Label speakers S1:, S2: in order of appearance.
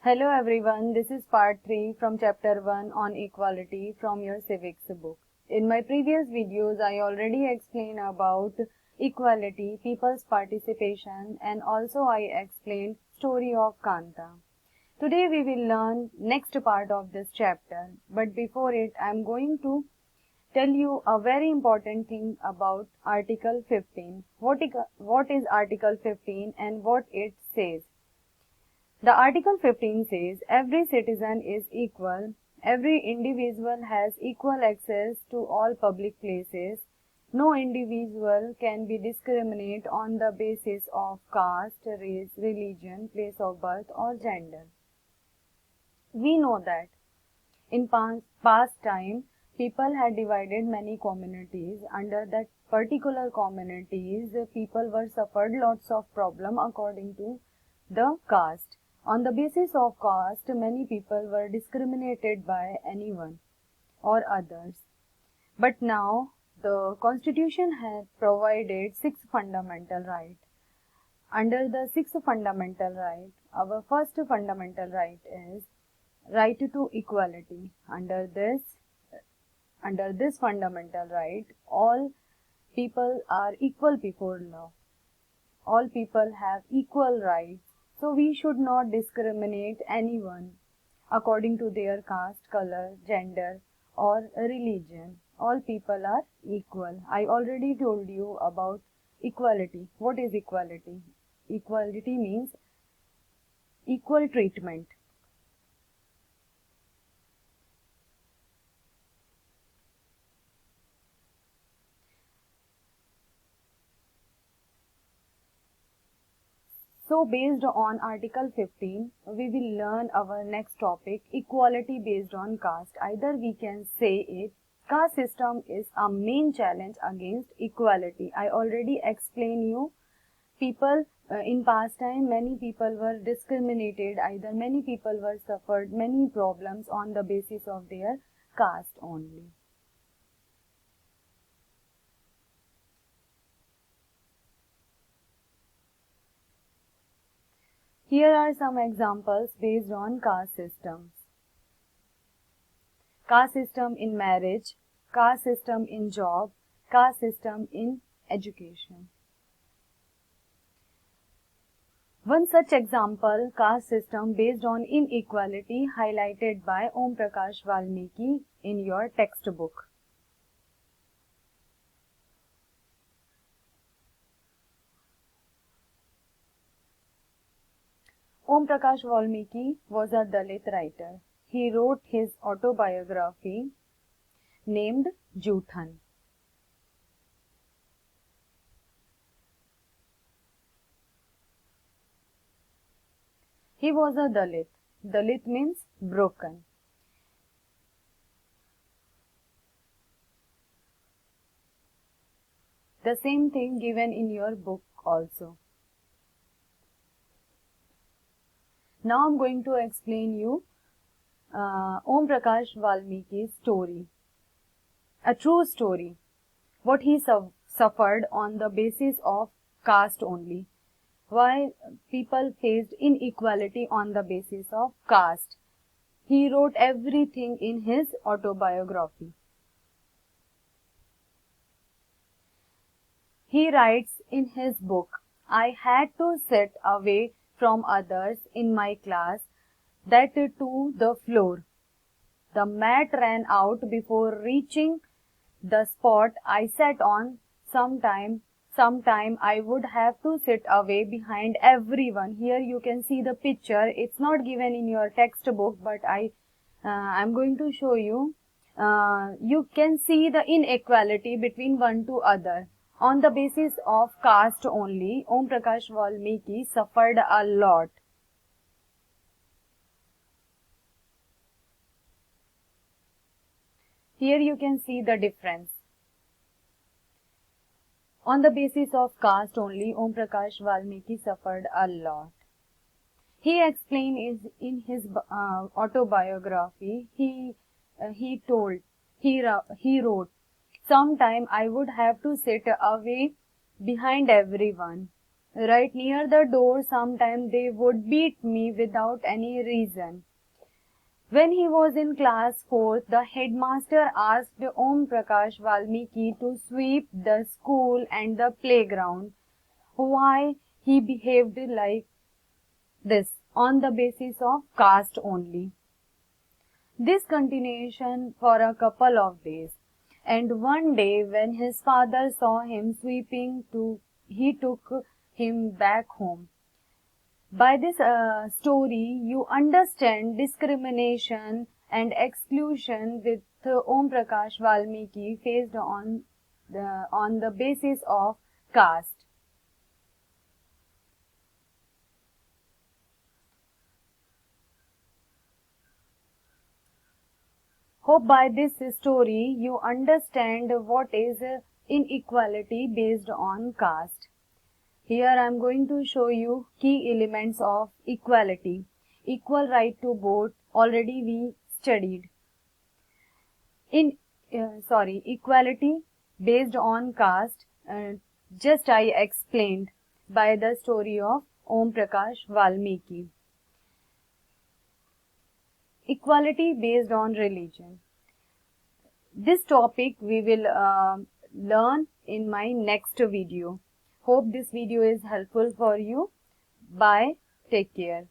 S1: Hello everyone, this is part 3 from chapter 1 on equality from your civics book. In my previous videos, I already explained about equality, people's participation, and also I explained story of Kanta. Today we will learn next part of this chapter, but before it I am going to tell you a very important thing about Article 15. What is Article 15 and what it says? The Article 15 says every citizen is equal, every individual has equal access to all public places, no individual can be discriminated on the basis of caste, race, religion, place of birth or gender. We know that in past time, people had divided many communities. Under that particular communities, people were suffered lots of problem according to the caste. On the basis of caste, many people were discriminated by anyone or others. But now, the Constitution has provided 6 fundamental rights. Under the 6 fundamental rights, our first fundamental right is right to equality. Under this fundamental right, all people are equal before law. All people have equal rights. So we should not discriminate anyone according to their caste, color, gender or religion. All people are equal. I already told you about equality. What is equality? Equality means equal treatment. So based on Article 15, we will learn our next topic, equality based on caste. Either we can say it, caste system is a main challenge against equality. I already explained you, people in past time, many people were discriminated, either many people were suffered many problems on the basis of their caste only. Here are some examples based on caste systems. Caste system in marriage, caste system in job, caste system in education. One such example, caste system based on inequality highlighted by Om Prakash Valmiki in your textbook. Om Prakash Valmiki was a Dalit writer. He wrote his autobiography named Juthan. He was a Dalit. Dalit means broken. The same thing given in your book also. Now I am going to explain you Om Prakash Valmiki's story. A true story. What he suffered on the basis of caste only. Why people faced inequality on the basis of caste. He wrote everything in his autobiography. He writes in his book, I had to sit away from others in my class, that to the floor. The mat ran out before reaching the spot I sat on. Sometime I would have to sit away behind everyone. Here you can see the picture. It's not given in your textbook, but I'm going to show you. You can see the inequality between one to other. On the basis of caste only, Om Prakash Valmiki suffered a lot. Here you can see the difference. On the basis of caste only, Om Prakash Valmiki suffered a lot. He explained in his autobiography, he wrote, sometime I would have to sit away behind everyone. Right near the door, sometimes they would beat me without any reason. When he was in class 4th, the headmaster asked Om Prakash Valmiki to sweep the school and the playground. Why he behaved like this on the basis of caste only. This continuation for a couple of days, and one day when his father saw him sweeping, he took him back home. By this story, you understand discrimination and exclusion with Om Prakash Valmiki faced on the basis of caste. Hope by this story you understand what is inequality based on caste. Here I am going to show you key elements of equality. Equal right to vote, already we studied. Equality based on caste, just I explained by the story of Om Prakash Valmiki. Equality based on religion. This topic we will learn in my next video. Hope this video is helpful for you. Bye. Take care.